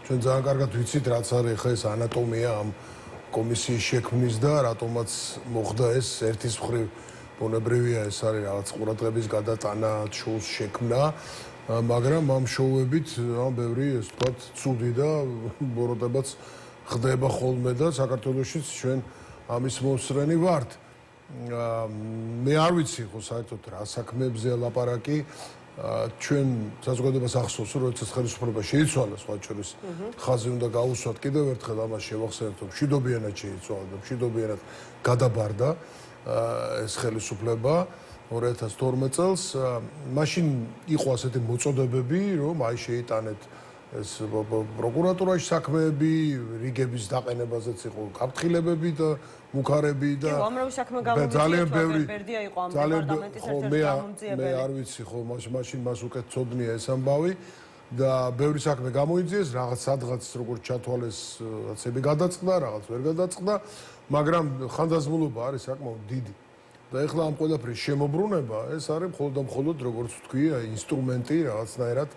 ჩვენ ძალიან კარგად ვიცით, რაც არის ხა ეს ანატომია ამ კომისიის შექმნის და რატომაც მოხდა ეს ერთის მხრივ ბუნებრივია ეს არის რაღაც ყურადღების გადატანა, შოუს შექმნა, მაგრამ ამ შოუებით ბევრი ეს თქვათ ცუდი და ბოროტებაც ხდება ხოლმე და საქართველოშიც ჩვენ ამის მოსწრენი ვართ. მე არ ვიცი ხო საერთოდ რა საქმეებზე ლაპარაკი ჩვენ საზოგადოებას ახსოვს რომ როდესაც ხელისუფლება შეიცვალა სხვა შორის ხაზი უნდა გაუსვათ კიდევ ერთხელ ამას შევახსენოთ რომ მშვიდობიანად შეიცვალა და მშვიდობიანად გადაბარდა ეს ხელისუფლება 2012 წელს მაშინ იყო ასეთი მოწოდებები რომ აი შეიტანეთ ეს პროკურატურაში საქმეები, რიგების დაყენებაზეც იყო გაფრთხილებები და მუქარები და უამრავი საქმე გამომიწვია, ბერდია იყო ამ დეპარტამენტის ერთ-ერთი გამომძიებელი. მე არ ვიცი ხო, მაშინ მას უკეთ ცოდნია ეს ამბავი და ბევრი საქმე გამოიძიეს, რაღაც სადღაც როგორც ჩათვალეს, რაღაცები გადაწყდა, რაღაც ვერ გადაწყდა, მაგრამ ხანდაზმულობა არის საკმაოდ დიდი. და ეხლა ამ ყველაფრის შემოbrunება ეს არის მხოლოდ და მხოლოდ როგორც ვთქვი, ინსტრუმენტი რაღაცნაირად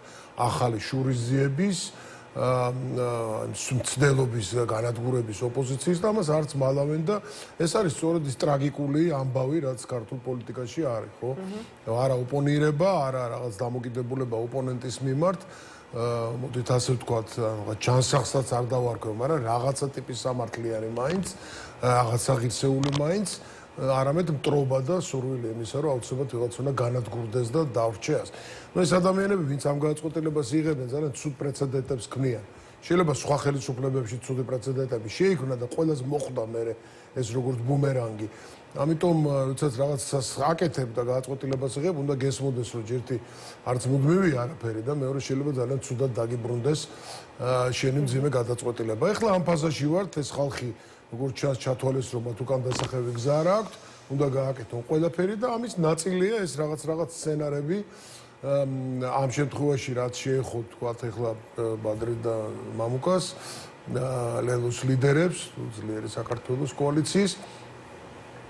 ახალი შურისძიების მცდელობის განადგურების ოპოზიციის და ამას არც მალავენ და ეს არის სწორედ ის ტრაგიკული ამბავი რაც ქართულ პოლიტიკაში არის ხო არა ოპონირება არა რაღაც დამოკიდებულება ოპონენტის მიმართ მოდით ასე ვთქვათ ჩანსახსაც არ დავარქვევ მაგრამ რაღაცა ტიპის სამართლიანი მაინც რაღაცა ღირსეული მაინც არამედ მტრობა და სურვილი იმისა, რომ აუცილებლად ვიღაც უნდა განადგურდეს და დავრჩეს. ნუ ეს ადამიანები, ვინც ამ გადაწყვეტილებას იღებენ, ძალიან ცუდ პრეცედენტებს ქმნიან. შეიძლება სხვა ხელისუფლებებში ცუდი პრეცედენტები შეიქმნა და ყველას მოხვდა მერე ეს როგორც ბუმერანგი. ამიტომ, როდესაც რაღაცას აკეთებ და გადაწყვეტილებას იღებ, უნდა გესმოდეს, რომ ერთი არც მუდმივი არაფერი და მეორე შეიძლება ძალიან ცუდად დაგიბრუნდეს შენი მძიმე გადაწყვეტილება. ეხლა ამ ფაზაში ვართ, ეს ხალხი როგორც ჩათვალეს რომ მათ უკან დასახევი გზა არ აქვს, უნდა გააკეთონ ყველაფერი და ამის ნაწილია ეს რაღაც სცენარები ამ შემთხვევაში რაც შეეხო თქვათ ეხლა ბადრი და მამუკას ლელოს ლიდერებს, ძლიერი საქართველოს კოალიციის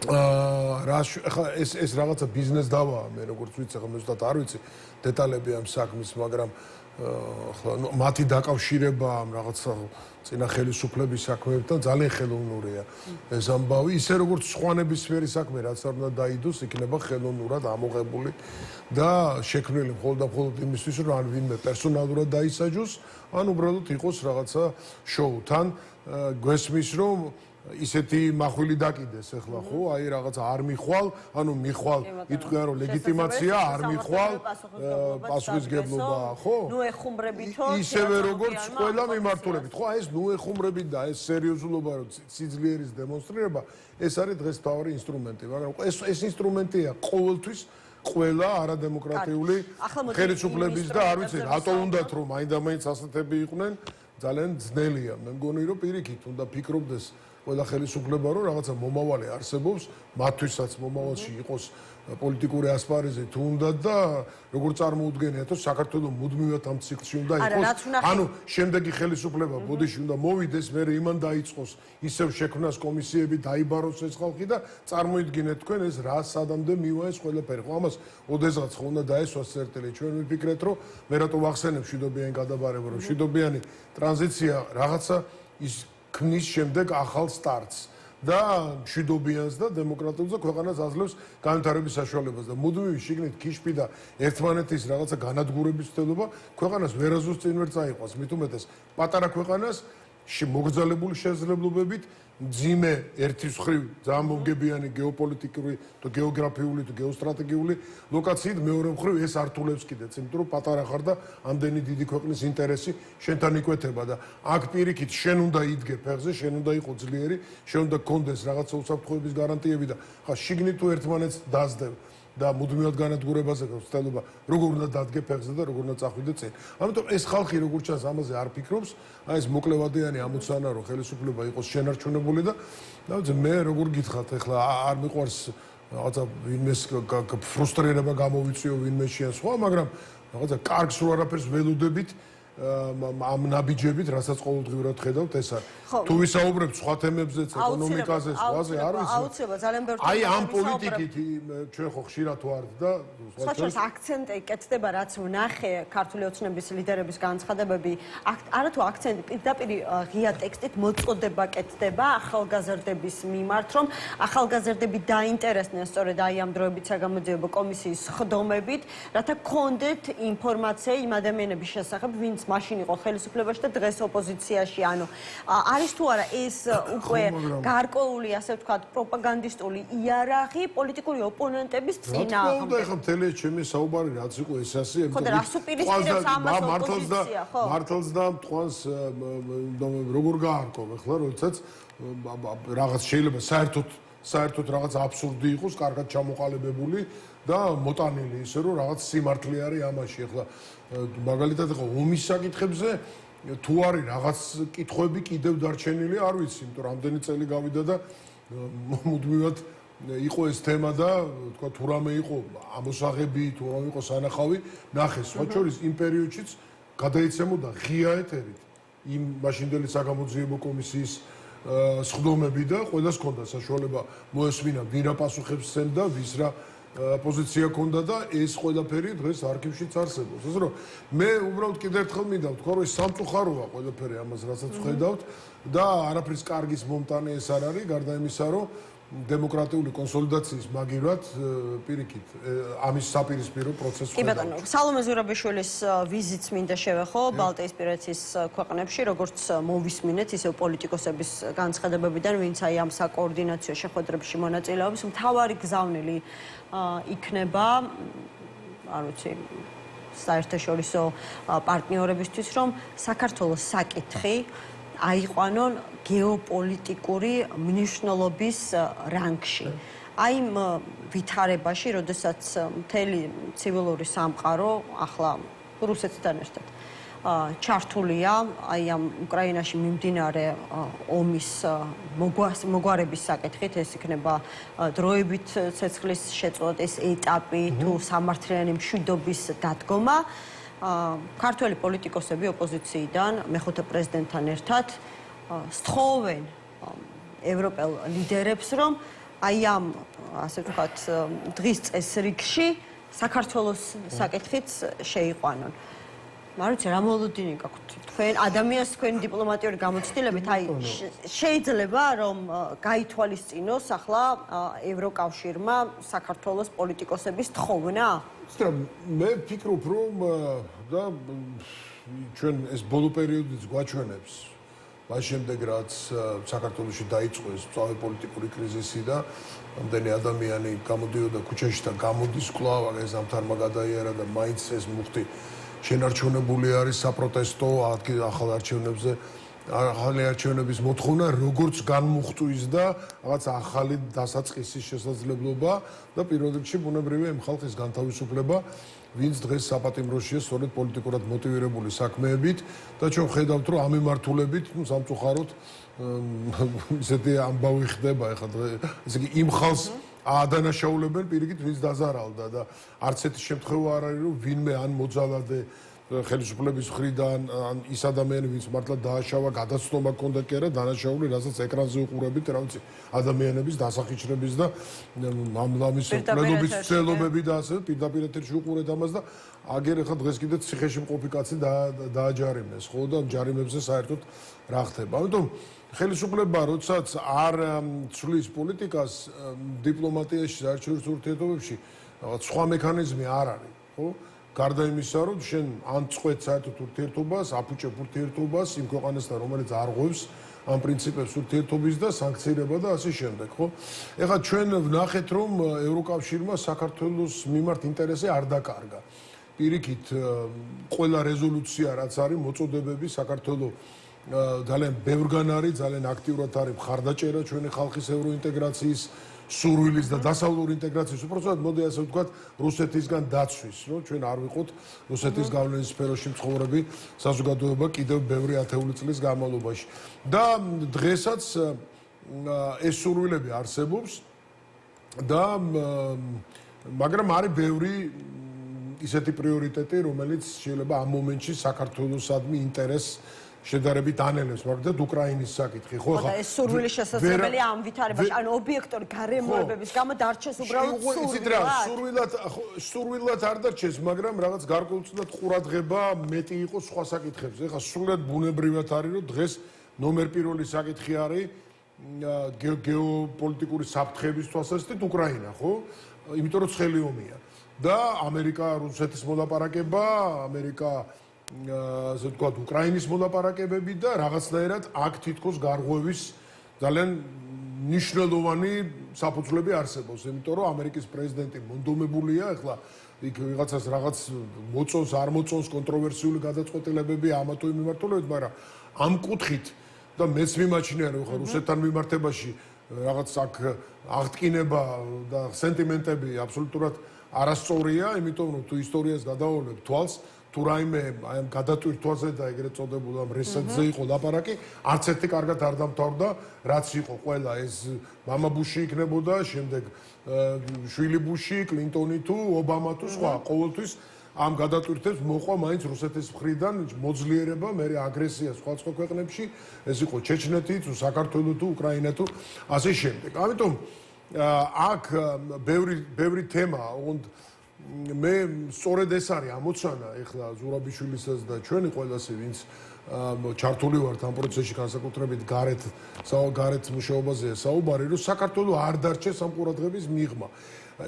ახლა ეს რაღაცა ბიზნეს დავაა მე როგორც ვიცი, ახლა მე ზუსტად არ ვიცი დეტალები ამ საქმის, მაგრამ ახლა მათი დაკავშირება ამ რაღაცა წინა ხელისუფლების საქმეებთან ძალიან ხელოვნურია ეს ამბავი, ისე როგორც სხვა ნებისმიერი საქმე რაც არ უნდა დაიდოს, იქნება ხელოვნურად ამოღებული და შექმნილი მხოლოდ და მხოლოდ იმისთვის, რომ ან ვინმე პერსონალურად დაისაჯოს, ან უბრალოდ იყოს რაღაცა შოუ. თან გვესმის, რომ ისეთი მახვილი დაკიდეს ახლა ხო, აი რაღაცა არ მიხვალ, ანუ მიხვალ, იტყვიან რომ ლეგიტიმაცია არ მიხვალ, პასუხისგებლობა, ხო? ნუ ეხუმრებითო, ისევე როგორც ყველა მიმართულებით, ხო, აი ეს ნუ ეხუმრებით და ეს სერიოზულობა, რომ სიძლიერის დემონსტრირება, ეს არის დღეს თავი ინსტრუმენტი, მაგრამ ეს ინსტრუმენტია ყოველთვის ყველა არადემოკრატიული ხელისუფლების და არ ვიცი, რატო უნდათ რომ მაინდა-მაინც ასეთები იყვნენ, ძალიან ძნელია. მე მგონი რომ პირიქით უნდა ფიქრობდეს ყველა ხელისუფლება რომ რაღაცა მომავალი არსებობს, მათთვისაც მომავალში იყოს პოლიტიკური ასპარეზი თუ უნდა და როგორ წარმოუდგენიათ, რომ საქართველოს მუდმივად ამ ციკლში უნდა იყოს. ანუ შემდეგი ხელისუფლება ბოდიში უნდა მოვიდეს, მე იმან დაიწყოს ისევ შექმნას კომისიები, დაიბაროს ეს ხალხი და წარმოიდგინეთ თქვენ ეს რა სადამდე მივა ეს ყველაფერი. ხო ამას ოდესღაც ხო უნდა დაესვას წერტილი. ჩვენ ვიფიქრეთ, რომ მე რატო ვახსენებ მშვიდობიანი გადაბარება, რომ მშვიდობიანი ტრანზიცია რაღაცა ის ქმნის შემდეგ ახალ სტარტს და მშვიდობიანს და დემოკრატიულს და ქვეყანას აძლევს განვითარების საშუალებას და მუდმივი შიგნით ქიშპი და ერთმანეთის რაღაცა განადგურების ცდელობა ქვეყანას ვერაზოს წინ ვერ წაიყვანს, მით უმეტეს პატარა ქვეყანას მოგრძალებული შესაძლებლობებით მძიმე ერთის მხრივ ძალიან მომგებიანი გეოპოლიტიკური და გეოგრაფიული და გეოსტრატეგიული ლოკაციით, მეორე მხრივ ეს ართულებს კიდეც, იმიტომ რომ პატარა ხარ და ამდენი დიდი ქვეყნის ინტერესი შენთან იკვეთება და აქ პირიქით შენ უნდა იდგე ფეხზე, შენ უნდა იყო ძლიერი, შენ უნდა გქონდეს რაღაცა უსაფრთხოების გარანტიები და ხა შიგნით თუ ერთმანეთს დაძდებ და მუდმივად განადგურებაზე გწელობა, როგორ უნდა დადგე ფეხზე და როგორ უნდა წახვიდე წინ. ამიტომ ეს ხალხი როგორც ჩანს ამაზე არ ფიქრობს, აი ეს მოკლევადიანი ამოცანა რომ ხელისუფლება იყოს შენარჩუნებული და მე როგორ გითხრათ, ეხლა არ მიყვარს რაღაცა ვინმეს ფრუსტრირება გამოვიწვიო ვინმე შენ სხვა, მაგრამ რაღაცა კარგს რო არაფერს ველოდებით ამ ნაბიჯებით, რასაც ყოველდღიურად ხედავთ, ეს არის. თუ ვისაუბრებთ სხვა თემებზეც, ეკონომიკაზე, სხვაზე, არ ვიცი. აუცილებლად, ძალიან ბევრი აი ამ პოლიტიკით ჩვენ ხო ხშირად ვართ და სხვა შორის აქცენტი კეთდება, რაც ვნახე ქართული ოცნების ლიდერების განცხადებები, არათუ აქცენტი პირდაპირ ღია ტექსტით მოწოდება კეთდება ახალგაზრდების მიმართ, რომ ახალგაზრდები დაინტერესდნენ სწორედ აი ამ დროებით საგამოძიებო კომისიის ხდომებით, რათა გქონდეთ ინფორმაცია იმ ადამიანების შესახებ, ვინც მაშინ იყო ხელისუფლებაში და დღეს ოპოზიციაში, ანუ არის თუ არა ეს უკვე გარკვეული, ასე ვთქვათ, პროპაგანდისტული იარაღი პოლიტიკური ოპონენტების წინააღმდეგ. და ეხლა მთელი ჩემი საუბარი რაც იყო ეს ასე, ხო და რას უპირისპირებს ამას ოპოზიცია, ხო? მართლაც და მტყუანს როგორ გაარკვევ ახლა, როდესაც რაღაც შეიძლება საერთოდ რაღაც აბსურდი იყოს, კარგად ჩამოყალიბებული და მოტანილი ისე რომ რაღაც სიმართლე არის ამაში. ახლა მაგალითად ახლა ომის საკითხებზე თუ არის რაღაც კითხვები კიდევ დარჩენილი, არ ვიცი, იმიტომ რამდენი წელი გავიდა და მუდმივად იყო ეს თემა და თქვა თუ რამე იყო ამოსაღები, თუ რამე იყო სანახავი, ნახეს სხვა შორის იმ პერიოდშიც გადაიცემოდა ღია ეთერით იმ მაშინდელი საგამოძიებო კომისიის სხდომები და ყველას ჰქონდა საშუალება მოესმინა ვინ რა პასუხებს სცემდა, ვის რა პოზიცია ჰქონდა და ეს ყველაფერი დღეს არქივშიც არსებობს. ასე რომ მე უბრალოდ კიდევ ერთხელ მინდა ვთქვა, რომ ეს სამწუხაროა ყველაფერი ამას, რასაც ვხედავთ და არაფრის კარგის მომტანი ეს არ არის, გარდა იმისა, რომ დემოკრატიული კონსოლიდაციის მაგივრად პირიქით ამის საპირისპირო პროცესს კი ბატონო, სალომე ზურაბიშვილის ვიზიტს მინდა შევეხო ბალტიისპირეთის ქვეყნებში, როგორც მოვისმინეთ, ისე პოლიტიკოსების განცხადებებიდან, ვინც აი ამ საკოორდინაციო შეხვედრებში მონაწილეობს, მთავარი გზავნილი იქნება, არ ვიცი, საერთაშორისო პარტნიორებისთვის, რომ საქართველოს საკითხი აიყვანონ გეოპოლიტიკური მნიშვნელობის რანგში. აი იმ ვითარებაში, როდესაც მთელი ცივილური სამყარო ახლა რუსეთთან ერთად ჩართულია აი ამ უკრაინაში მიმდინარე ომის მოგვარების საკითხით, ეს იქნება დროებით ცეცხლის შეწყვეტის ეტაპი თუ სამართლიანი მშვიდობის დადგომა. ქართველი პოლიტიკოსები ოპოზიციიდან მეხუთე პრეზიდენტთან ერთად სთხოვენ ევროპელ ლიდერებს, რომ აი ამ, ასე ვთქვათ, დღის წესრიგში საქართველოს საკითხიც შეიყვანონ. არ ვიცი, რა მოლოდინი გაქვთ თქვენ ადამიანს თქვენი დიპლომატიური გამოცდილებით, აი შეიძლება რომ გაითვალისწინოს ახლა ევროკავშირმა საქართველოს პოლიტიკოსების თხოვნა? მე ვფიქრობ, რომ და ჩვენ ეს ბოლო პერიოდიც გვაჩვენებს მას შემდეგ, რაც საქართველოში დაიწყო ეს მწვავე პოლიტიკური კრიზისი და რამდენი ადამიანი გამოდიოდა ქუჩაში და გამოდის კვლავ ეს ზამთარმა გადაიარა და მაინც ეს მუხტი შენარჩუნებული არის საპროტესტო ახალ არჩევნებზე, ახალი არჩევნების მოთხოვნა, როგორც განმუხტვის და რაღაც ახალი დასაწყისის შესაძლებლობა და პირველ რიგში ბუნებრივია იმ ხალხის განთავისუფლება, ვინც დღეს საპატიმროშია სწორედ პოლიტიკურად მოტივირებული საქმეებით და ჩვენ ხედავთ, რომ ამ მიმართულებით, სამწუხაროდ, ისეთი ამბავი ხდება ახლა ესე იგი იმ ხალხს ადანაშაულებენ პირიქით, ვინც დაზარალდა და არც ერთი შემთხვევა არ არის, რომ ვინმე ან მოძალადე ხელისუფლების მხრიდან ან ის ადამიანი, ვინც მართლა დააშავა, გადაცნობა ჰქონდა კი არა, დანაშაული, რასაც ეკრანზე უყურებით, რა ვიცი, ადამიანების დასახიჩრების და ამის მკვლელობის ცდელობები და ასე პირდაპირ ეთერში უყურეთ ამას და აგერ ახლა დღეს კიდე ციხეში მყოფი კაცი დააჯარიმეს, ხო და ჯარიმებზე საერთოდ რა ხდება. ამიტომ ხელისუფლება, როდესაც არ ცვლის პოლიტიკას დიპლომატიაში, საერთაშორისო ურთიერთობებში, რაღაც სხვა მექანიზმი არ არის, ხო? გარდა იმისა, რომ შენ ან წყვეთ საერთოდ ურთიერთობას, აფუჭებ ურთიერთობას იმ ქვეყანასთან, რომელიც არ ღვევს ამ პრინციპებს ურთიერთობის და სანქცირება და ასე შემდეგ, ხო? ეხლა ჩვენ ვნახეთ, რომ ევროკავშირმა საქართველოს მიმართ ინტერესი არ დაკარგა. პირიქით, ყველა რეზოლუცია, რაც არის, მოწოდებები საქართველოს ძალიან ბევრგან არის, ძალიან აქტიურად არის მხარდაჭერა ჩვენი ხალხის ევროინტეგრაციის სურვილის და დასავლური ინტეგრაციის უпроцент მოდი ასე ვთქვათ რუსეთისგან დაცვის, რომ ჩვენ არ ვიყოთ რუსეთის გავლენის სფეროში მცხოვრები საზოგადოება კიდევ ბევრი ათეული წლის განმავლობაში. და დღესაც ეს სურვილები არსებობს და მაგრამ არის ბევრი ისეთი პრიორიტეტი, რომელიც შეიძლება ამ მომენტში საქართველოსადმი ინტერესს შედარებით ანელებს, მაგალითად უკრაინის საკითხი, ხო ხა ეს სურვილი შესაძლებელია ამ ვითარებაში, ანუ ობიექტური გარემოებების გამო დარჩეს უბრალოდ სურვილად არ დარჩეს, მაგრამ რაღაც გარკვეულწილად ყურადღება მეტი იყოს სხვა საკითხებზე. ხა სულად ბუნებრივად არის, რომ დღეს ნომერ პირველი საკითხი არის გეოპოლიტიკური საფრთხების თვალსაზრისით უკრაინა, ხო? იმიტომ რომ ცხელი ომია და ამერიკა-რუსეთის მოლაპარაკება, ასე ვთქვათ, უკრაინის მოლაპარაკებები და რაღაცნაირად აქ თითქოს გარღვევის ძალიან მნიშვნელოვანი საფუძვლები არსებობს, იმიტომ რომ ამერიკის პრეზიდენტი მონდომებულია, ახლა იქ ვიღაცას რაღაც მოწონს, არ მოწონს კონტროვერსიული გადაწყვეტილებები ამა თუ იმ მიმართულებით, მაგრამ ამ კუთხით და მეც მიმაჩნია, რომ ხა რუსეთთან მიმართებაში რაღაც აქ აღტკინება და სენტიმენტები აბსოლუტურად არასწორია, იმიტომ რომ თუ ისტორიას გადავავლებ თვალს, თუ რაიმე აი ამ გადატვირთვაზე და ეგრეთ წოდებულ ამ რესეტზე იყო ლაპარაკი, არც ერთი კარგად არ დამთავრდა, რაც იყო ყველა ეს მამა ბუში იქნებოდა, შემდეგ შვილი ბუში, კლინტონი თუ ობამა თუ სხვა, ყოველთვის ამ გადატვირთვებს მოყვა მაინც რუსეთის მხრიდან მოძლიერება, მერე აგრესია სხვა ქვეყნებში, ეს იყო ჩეჩნეთი თუ საქართველო თუ უკრაინა თუ ასე შემდეგ. ამიტომ აქ ბევრი თემაა, მე სწორედ ეს არის ამოცანა ეხლა ზურაბიშვილისაც და ჩვენი ყველასი, ვინც ჩართული ვართ ამ პროცესში, განსაკუთრებით გარეთ მუშაობაზეა საუბარი, რომ საქართველოს არ დარჩეს ამ ყურადღების მიღმა.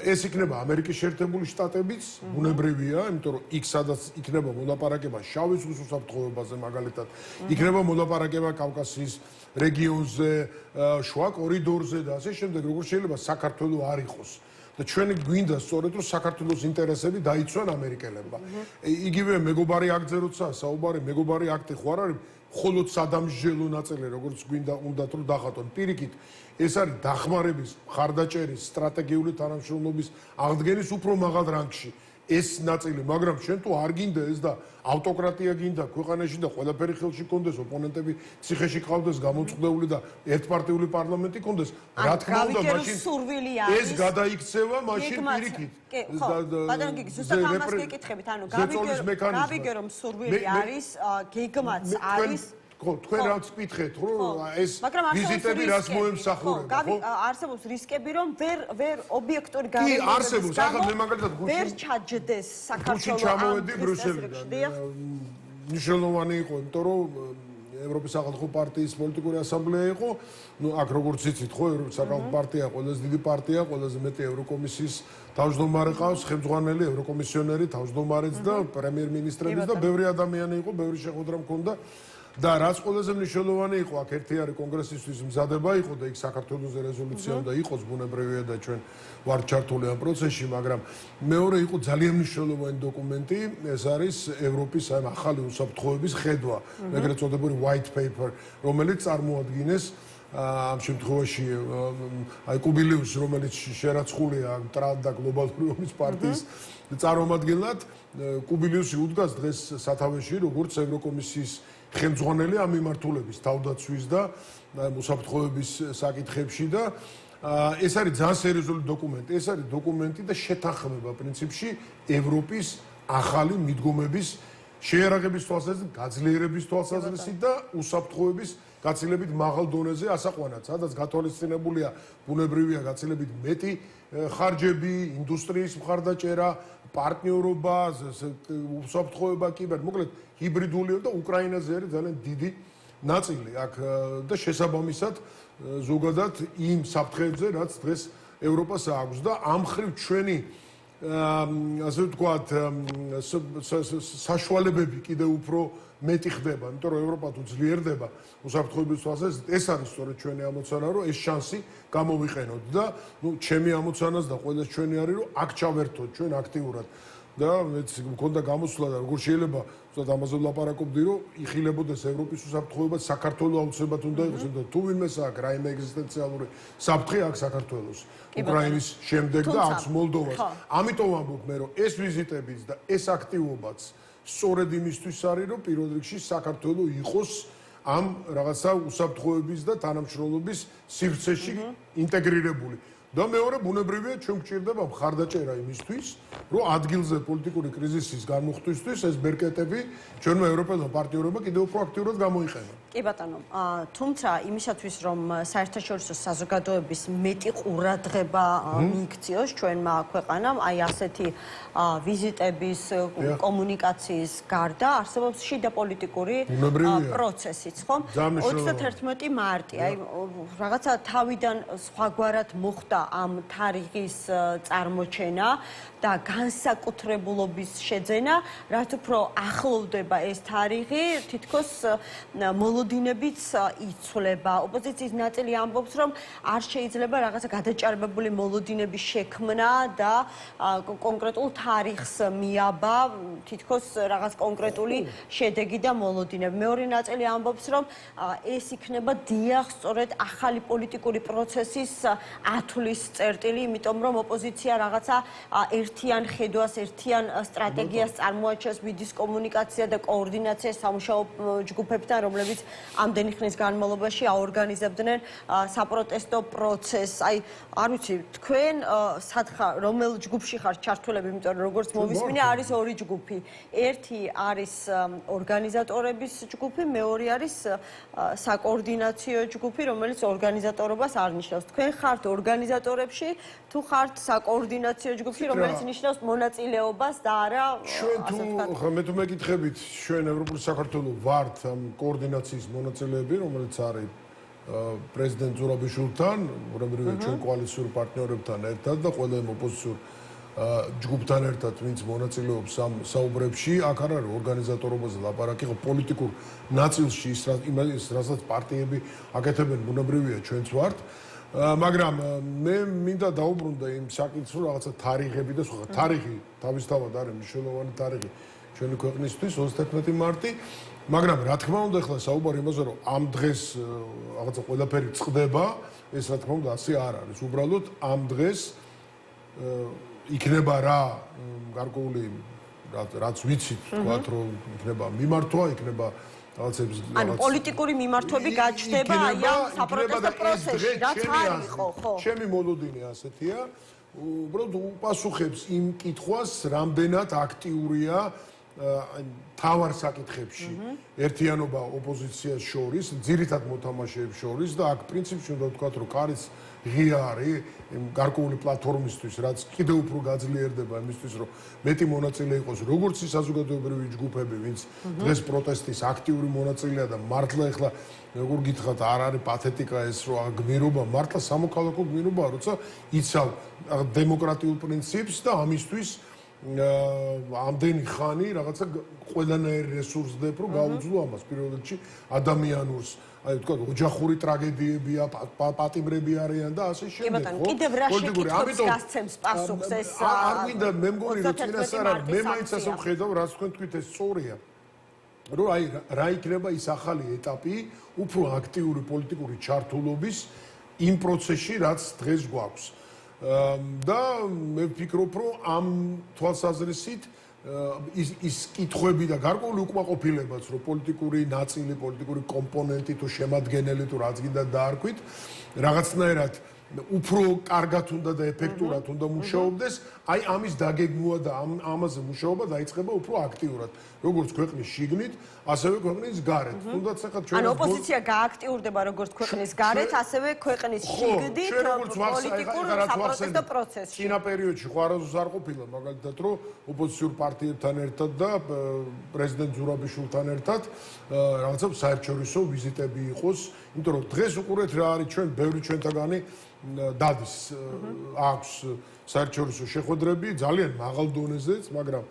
ეს იქნება ამერიკის შეერთებული შტატებიც, ბუნებრივია, იმიტომ რომ იქ სადაც იქნება მოლაპარაკება შავი ზღვის უსაფრთხოებაზე მაგალითად, იქნება მოლაპარაკება კავკასიის რეგიონზე, შუა კორიდორზე და ასე შემდეგ, როგორც შეიძლება საქართველოს არ იყოს. და ჩვენი გვინდა სწორედ რომ საქართველოს ინტერესები დაიცვან ამერიკელებმა. იგივე მეგობარი აქტზე როცა საუბარი, მეგობარი აქტი ხო არ არის მხოლოდ სადამსჯელო ნაწილი, როგორც გვინდა უნდათ რომ დახატონ. პირიქით, ეს არის დახმარების, მხარდაჭერის, სტრატეგიული თანამშრომლობის აღდგენის უფრო მაღალ რანგში. ეს ნაწილი, მაგრამ შენ თუ არ გინდა ეს და ავტოკრატია გინდა ქვეყანაში და ყველაფერი ხელში კონდეს, ოპონენტები ციხეში ყავდეს, გამოწყდეული და ერთპარტიული პარლამენტი კონდეს, რა თქმა უნდა, მაშინ ეს გადაიქცევა მაშინ პირიქით. ხო, ბატონო გიგი, ზუსტად ამას გეკითხებით, ანუ გავიგე რომ სურვილი არის, გეგმაც არის ხო, თქვენ რაც გკითხეთ, რომ ეს ვიზიტები რას მოემსახურება, ხო? არსებობს რისკები, რომ ვერ ობიექტური გარემოებების გამო ვერ ჩაჯდეს საქართველოს ჩამოვედი ბრიუსელიდან. მნიშვნელოვანი იყო, იმიტომ რომ ევროპის სახალხო პარტიის პოლიტიკური ასამბლეა იყო, ნუ აქ როგორც იცით, ხო, ევროპის სახალხო პარტია ყველაზე დიდი პარტია, ყველაზე მეტი ევროკომისიის თავმჯდომარე ყავს, ხელმძღვანელი, ევროკომისიონერი, თავმჯდომარეც და პრემიერ-მინისტრები და ბევრი ადამიანი იყო, ბევრი შეხვედრა მქონდა. და რაც ყველაზე მნიშვნელოვანი იყო, აქ ერთი არის კონგრესისთვის მზადება იყო და იქ საქართველოს რეზოლუცია უნდა იყოს, ბუნებრივია და ჩვენ ვართ ჩართული ამ პროცესში, მაგრამ მეორე იყო ძალიან მნიშვნელოვანი დოკუმენტი, ეს არის ევროპის ამ ახალი უსაფრთხოების ხედვა, ეგრეთ წოდებული white paper, რომელიც წარმოადგენს ამ შემთხვევაში აი კუბილიუს, რომელიც შერაცხულია ტრად და გლობალური ომის პარტიის წარმომადგენლად, კუბილიუსი უდგას დღეს სათავეში როგორც ევროკომისიის ხელმძღვანელი ამ მიმართულების თავდაცვის და უსაფრთხოების საკითხებში და ეს არის ძალიან სერიოზული დოკუმენტი. ეს არის დოკუმენტი და შეთანხმება პრინციპში ევროპის ახალი მიდგომების შეიარაღების თვალსაზრისით, გაძლიერების თვალსაზრისით და უსაფრთხოების გაცილებით მაღალ დონეზე ასაყვანად, სადაც გათვალისწინებულია ბუნებრივია გაცილებით მეტი ხარჯები, ინდუსტრიის მხარდაჭერა, პარტნიორობა, უსაფრთხოება, მოკლედ ჰიბრიდული და უკრაინაზე არის ძალიან დიდი ნაწილი აქ და შესაბამისად ზოგადად იმ საფრთხეებზე, რაც დღეს ევროპას აქვს და ამ ხრივ ჩვენი ასე ვთქვათ საშუალებები კიდევ უფრო მეტი ხდება, იმიტომ რომ ევროპა თუ ძლიერდება უსაფრთხოების თვალსაზრისით, ეს არის სწორედ ჩვენი ამოცანა, რომ ეს შანსი გამოვიყენოთ და ნუ ჩემი ამოცანაც და ყველას ჩვენი არის, რომ აქ ჩავერთოთ ჩვენ აქტიურად და მეც მქონდა გამოსვლა და როგორ შეიძლება უბრალოდ ამაზე ვლაპარაკობდი, რომ იხილებოდეს ევროპის უსაფრთხოება, საქართველოს აუცილებლად უნდა იყოს და თუ ვინმეს აქვს რაიმე ეგზისტენციალური საფრთხე აქვს საქართველოს, უკრაინის შემდეგ და აქვს მოლდოვას. ამიტომ ვამბობ მე, რომ ეს ვიზიტებიც და ეს აქტივობაც სწორედ იმისთვის არის, რომ პირველ რიგში საქართველოს იყოს ამ რაღაცა უსაფრთხოების და თანამშრომლობის სივრცეში ინტეგრირებული. და მეორე ბუნებრივია ჩვენ გვჭირდება მხარდაჭერა იმისთვის, რომ ადგილზე პოლიტიკური კრიზისის გამოხდისთვის ეს ბერკეტები ჩვენმა ევროპელმა პარტნიორებმა კიდევ უფრო აქტიურად გამოიყენონ. კი ბატონო, თუმცა იმისათვის რომ საერთაშორისო საზოგადოების მეტი ყურადღება მიიქციოს ჩვენმა ქვეყანამ, აი ასეთი ვიზიტების, კომუნიკაციის გარდა არსებობს შიდა პოლიტიკური პროცესიც, ხო? 31 მარტი, აი რაღაცა თავიდან სხვაგვარად მოხდა ამ თარიღის წარმოჩენა და განსაკუთრებულობის შეძენა, რაც უფრო ახლოვდება ეს თარიღი, თითქოს მოლოდინებიც იცვლება. ოპოზიციის ნაწილი ამბობს, რომ არ შეიძლება რაღაცა გადაჭარბებული მოლოდინების შექმნა და კონკრეტულ თარიღს მიაბა თითქოს რაღაც კონკრეტული შედეგი და მოლოდინები. მეორე ნაწილი ამბობს, რომ ეს იქნება დიახ, სწორედ ახალი პოლიტიკური პროცესის ათვლის წერტილი, იმიტომ რომ ოპოზიცია რაღაცა ერთიან ხედვას, ერთიან სტრატეგიას წარმოაჩენს ვიდის კომუნიკაცია და координация სამუშაო ჯგუფებთან, რომლებიც ამდენი ხნის განმავლობაში აორგანიზებდნენ საპროტესტო პროცესს. აი, არ ვიცი, თქვენ რომელ ჯგუფში ხართ ჩართულები, იმიტომ რომ როგორც მოვისმინე, არის ორი ჯგუფი. ერთი არის ორგანიზატორების ჯგუფი, მეორე არის საკოორდინაციო ჯგუფი, რომელიც ორგანიზატორობას არ ნიშნავს. თქვენ ხართ ორგანიზატორებში, თუ ხართ საკოორდინაციო ჯგუფში, რომელიც ნიშნავს მონაწილეობას და არა ჩვენ თუ მე თუ მეკითხებით, ჩვენ ევროპული საქართველო ვართ ამ კოორდინაციის მონაწილეები, რომელიც არის პრეზიდენტ ზურაბიშვილთან, რომლებრივია ჩვენ კოალიციურ პარტნიორებთან ერთად და ყველა იმ ოპოზიციურ ჯგუფთან ერთად, ვინც მონაწილეობს ამ საუბრებში, აქ არ არის ორგანიზატორობაზე ლაპარაკი, ხო პოლიტიკურ ნაწილში ის რასაც პარტიები აკეთებენ, ბუნებრივია ჩვენც ვართ. მაგრამ მე მინდა დაუბრუნდა იმ საკითხს, რაღაცა თარიღები და სხვა. თარიღი თავისთავად არის მნიშვნელოვანი თარიღი ჩვენი ქვეყნისთვის 31 მარტი, მაგრამ რა თქმა უნდა ახლა საუბარი იმაზე, რომ ამ დღეს რაღაცა ყველაფერი წყდება, ეს რა თქმა უნდა ასე არ არის. უბრალოდ ამ დღეს იქნება რა გარკვეული რაც ვიცით, თქვათ რომ იქნება მიმართვა, იქნება რაღაცების ანუ პოლიტიკური მიმართვები გაჩნდება აი ამ საპროტესტო პროცესში, რაც არ იყო, ხო? ჩემი მოლოდინი ასეთია, უბრალოდ უპასუხებს იმ კითხვას, რამდენად აქტიურია თავარ საკითხებში ერთიანობა ოპოზიციას შორის, ძირითად მოთამაშეებს შორის და აქ პრინციპში უნდა ვთქვათ, რომ კარიც ღია არის გარკვეული პლატფორმისთვის, რაც კიდევ უფრო გაძლიერდება იმისთვის, რომ მეტი მონაწილე იყოს როგორც საზოგადოებრივი ჯგუფები, ვინც დღეს პროტესტის აქტიური მონაწილეა და მართლა ეხლა როგორ გითხრათ, არ არის პათეტიკა ეს, რომ გმირობა, მართლა სამოქალაქო გმირობაა, როცა იცავ დემოკრატიულ პრინციპს და ამისთვის ამდენი ხანი რაღაცა ყველანაირ რესურსებს რო გაუძლო ამას პირველ რიგში ადამიანურს აი თქვა ოჯახური ტრაგედიებია პატიმრები არიან და ასე შემდეგ ხო კიდევ რა შეკითხვებს გასცემს პასუხს ეს არ მინდა მე მგონი რომ წინასწარ მე მაინც ასე ვხედავ რაც თქვენ თქვით ეს სწორია რომ აი რა იქნება ის ახალი ეტაპი უფრო აქტიური პოლიტიკური ჩართულობის იმ პროცესში რაც დღეს გვაქვს და მე ვფიქრობ რომ ამ თვალსაზრისით ის კითხვები და გარკვეული უკმაყოფილებაც რომ პოლიტიკური ნაწილი, პოლიტიკური კომპონენტი თუ შემადგენელი თუ რაც გინდა დაარქვით, რაღაცნაირად უფრო კარგად უნდა და ეფექტურად უნდა მუშაობდეს, აი ამის დაგეგმვა და ამაზე მუშაობა დაიწყება უფრო აქტიურად, როგორც ქვეყნის შიგნით, ასევე ქვეყნის გარეთ. თუნდაც ახლა ჩვენ ანუ ოპოზიცია გააქტიურდება როგორც ქვეყნის გარეთ, ასევე ქვეყნის შიგნით პოლიტიკურ საპროტესტო პროცესში. წინა პერიოდში ხوارაზოს არ ყოფილა მაგალითად, რომ ოპოზიციურ პარტიებთან ერთად და პრეზიდენტ ზურაბიშვილთან ერთად რაღაცა საერთაშორისო ვიზიტები იყოს, იმიტომ რომ დღეს უყურეთ რა არის ჩვენ ბევრი ჩვენთაგანი დადის აქვს საერთაშორისო შეხვედრები ძალიან მაღალ დონეზეც, მაგრამ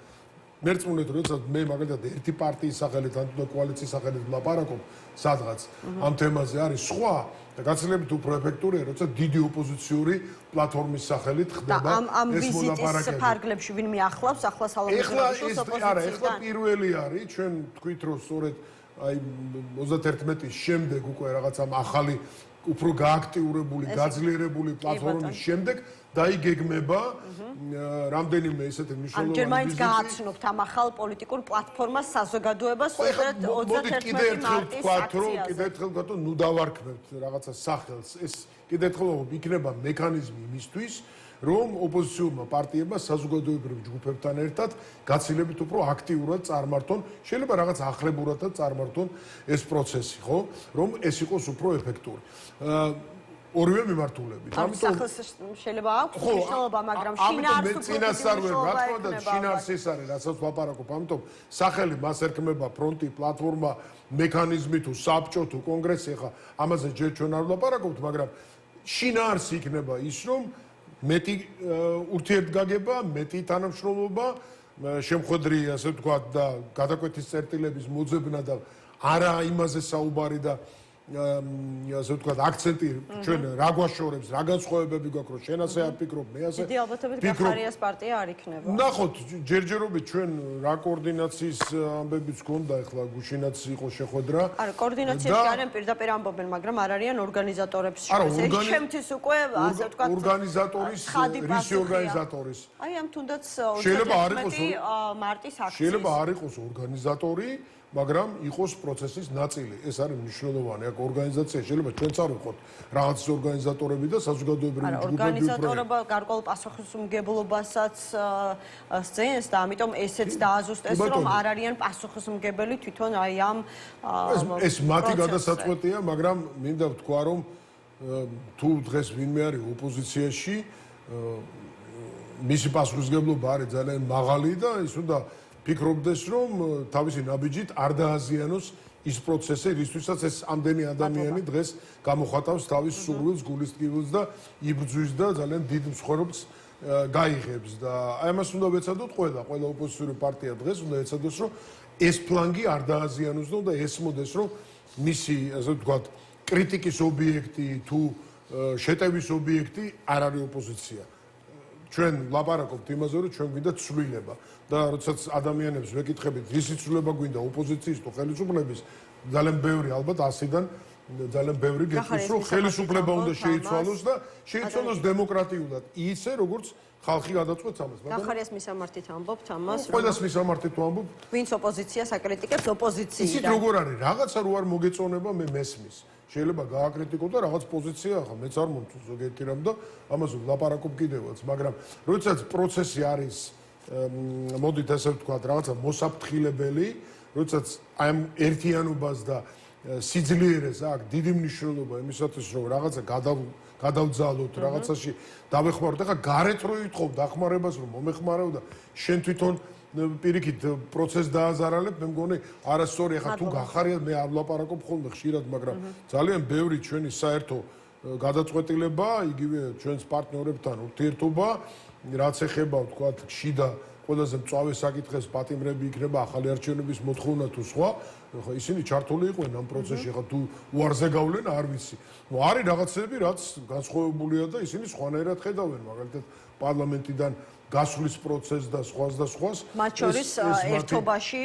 მერწმუნეთ როდესაც მე მაგალითად ერთი პარტიის სახელით ან თუ კოალიციის სახელით ვლაპარაკობ სადღაც ამ თემაზე არის სხვა და გაცილებით უფრო ეფექტურია, როცა დიდი ოპოზიციური პლატფორმის სახელით ხდება ამ ვიზიტის ფარგლებში ვინ მიახლავს ახლა სალომეჯერაშვილს ოპოზიციიდან? ეხლა პირველი არის, ჩვენ თქვით რომ სწორედ აი 31-ის შემდეგ უკვე რაღაც ამ ახალი უფრო გააქტიურებული, გაძლიერებული პლატფორმის შემდეგ დაიგეგმება რამდენიმე ესეთი მნიშვნელოვანი ჯერ მაინც გააცნობთ ამ ახალ პოლიტიკურ პლატფორმას საზოგადოებას სწორედ 31 მარტის აქციაზე. კიდევ ერთხელ ვთქვათ, რომ ნუ დავარქმევთ რაღაცა სახელს, ეს კიდევ ერთხელ იქნება მექანიზმი იმისთვის, რომ ოპოზიციურმა პარტიებმა საზოგადოებრივ ჯგუფებთან ერთად გაცილებით უფრო აქტიურად წარმართონ, შეიძლება რაღაც ახლებურადაც წარმართონ ეს პროცესი, ხო? რომ ეს იყოს უფრო ეფექტური. ორივე მიმართულებით. ამიტომ შეიძლება აქვს მნიშვნელობა, მაგრამ შინაარსს უფრო წინასწარ რა თქმა უნდა, შინაარსს ეს არის, რასაც ვაპარაკობ, ამიტომ სახელი მას ერქმება ფრონტი, პლატფორმა, მექანიზმი თუ საბჭო თუ კონგრესი, ხა ამაზე ჯერ ჩვენ არ ვლაპარაკობთ, მაგრამ შინაარსი იქნება ის, რომ მეტი ურთიერთგაგება, მეტი თანამშრომლობა, შემხედრი, ასე ვთქვათ, და გადაკვეთის წერტილების მოძებნა და არა იმაზე საუბარი და ასე ვთქვათ, აქცენტი ჩვენ რა გვაშორებს, რა განსხვავებები გვაქვს, რომ შენ ასე არ ფიქრობ, მე ასე. დიდი ალბათობით გახარიას პარტია არ იქნება. ნახოთ, ჯერჯერობით ჩვენ რა კოორდინაციის ამბებიც გქონდა, ეხლა გუშინაც იყო შეხვედრა. არა, კოორდინაციაში არიან პირდაპირ ამბობენ, მაგრამ არ არიან ორგანიზატორებს შორის. ეს შემთთვის უკვე ასე ვთქვათ, ორგანიზატორის, რისი ორგანიზატორის? აი ამ თუნდაც შეიძლება არ იყოს მარტის აქციის. შეიძლება არ იყოს ორგანიზატორი, მაგრამ იყოს პროცესის ნაწილი. ეს არის მნიშვნელოვანი. აქ ორგანიზაცია შეიძლება ჩვენც არ ვიყოთ რაღაც ორგანიზატორები და საზოგადოებრივი ჯგუფები. ორგანიზატორობა გარკვეულ პასუხისმგებლობასაც სცენს და ამიტომ ესეც დააზუსტეს, რომ არ არიან პასუხისმგებელი თვითონ აი ამ ეს მათი გადასაწყვეტია, მაგრამ მინდა ვთქვა, რომ თუ დღეს ვინმე არის ოპოზიციაში, მისი პასუხისმგებლობა არის ძალიან მაღალი და ის უნდა ფიქრობდეს, რომ თავისი ნაბიჯით არ დააზიანოს ის პროცესი, რისთვისაც ეს ამდენი ადამიანი დღეს გამოხატავს თავის სურვილს, გულისტკივილს და იბრძვის და ძალიან დიდ მსხვერპლს გაიღებს და აი ამას უნდა ვეცადოთ ყველა ოპოზიციური პარტია დღეს უნდა ეცადოს, რომ ეს ფლანგი არ დააზიანოს და უნდა ესმოდეს, რომ მისი, ასე ვთქვათ, კრიტიკის ობიექტი თუ შეტევის ობიექტი არ არის ოპოზიცია. ჩვენ ვლაპარაკობთ იმაზე, რომ ჩვენ გვინდა ცვლილება და როდესაც ადამიანებს ვეკითხებით, რისი ცვლილება გვინდა ოპოზიციის თუ ხელისუფლების, ძალიან ბევრი ალბათ 100-დან ძალიან ბევრი გეტყვის, რომ ხელისუფლება უნდა შეიცვალოს და შეიცვალოს დემოკრატიულად, ისე როგორც ხალხი გადაწყვეტს ამას. გახარიას მისამართით ამბობთ ამას, რომ ყველას მისამართით ვამბობ. ვინც ოპოზიციას აკრიტიკებს ოპოზიციიდან. ისიც როგორ არის, რაღაცა რო არ მოგეწონება, მე მესმის. შეიძლება გააკრიტიკო და რაღაც პოზიცია, ახლა მეც არ მომწონს ზოგიერთი რამ და ამაზე ვლაპარაკობ კიდევაც, მაგრამ როდესაც პროცესი არის, მოდით ასე ვთქვათ, რაღაცა მოსაფრთხილებელი, როდესაც აი ამ ერთიანობას და სიძლიერეს აქვს დიდი მნიშვნელობა იმისათვის, რომ რაღაცა გადავძალოთ, რაღაცაში დავეხმაროთ. ახლა გარეთ რო ვითხოვ დახმარებას, რომ მომეხმარებო და შენ თვითონ პირიქით პროცესს დააზარალებ, მე მგონი არასწორი. ახლა თუ გახარია, მე არ ვლაპარაკობ ხოლმე ხშირად, მაგრამ ძალიან ბევრი ჩვენი საერთო გადაწყვეტილება, იგივე ჩვენს პარტნიორებთან ურთიერთობა, რაც ეხება, ვთქვათ, შიდა ყველაზე მწვავე საკითხებს პატიმრები იქნება ახალი არჩევნების მოთხოვნა თუ სხვა, ხო ისინი ჩართული იყვნენ ამ პროცესში, ხო თუ უარზე გავლენ არ ვიცი. ნუ არის რაღაცები, რაც განსხვავებულია და ისინი სხვანაირად ხედავენ, მაგალითად პარლამენტიდან გასვლის პროცესს და სხვას და სხვას. მათ შორის ერთობაში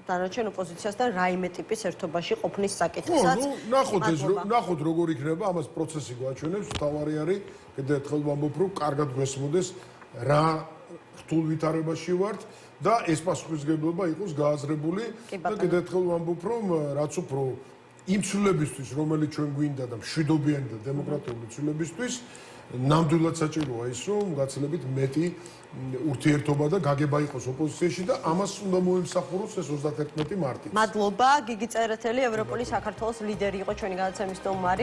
დანარჩენ ოპოზიციასთან რაიმე ტიპის ერთობაში ყოფნის საკითხსაც. ნახოთ როგორ იქნება, ამას პროცესი გვაჩვენებს, თავარი არის, კიდევ ერთხელ ვამბობ, რომ კარგად გვესმოდეს რა რთულ ვითარებაში ვართ და ეს პასუხისმგებლობა იყოს გააზრებული და კიდევ ერთხელ ვამბობ, რომ რაც უფრო იმ ცვლილებისთვის, რომელიც ჩვენ გვინდა და მშვიდობიანი და დემოკრატიული ცვლილებისთვის, ნამდვილად საჭიროა ის, რომ გაცილებით მეტი ურთიერთობა და გაგება იყოს ოპოზიციაში და ამას უნდა მოემსახუროს ეს 31 მარტი. მადლობა, გიგი წერეთელი, ევროპული საქართველოს ლიდერი იყო ჩვენი გადაცემის სტუმარი.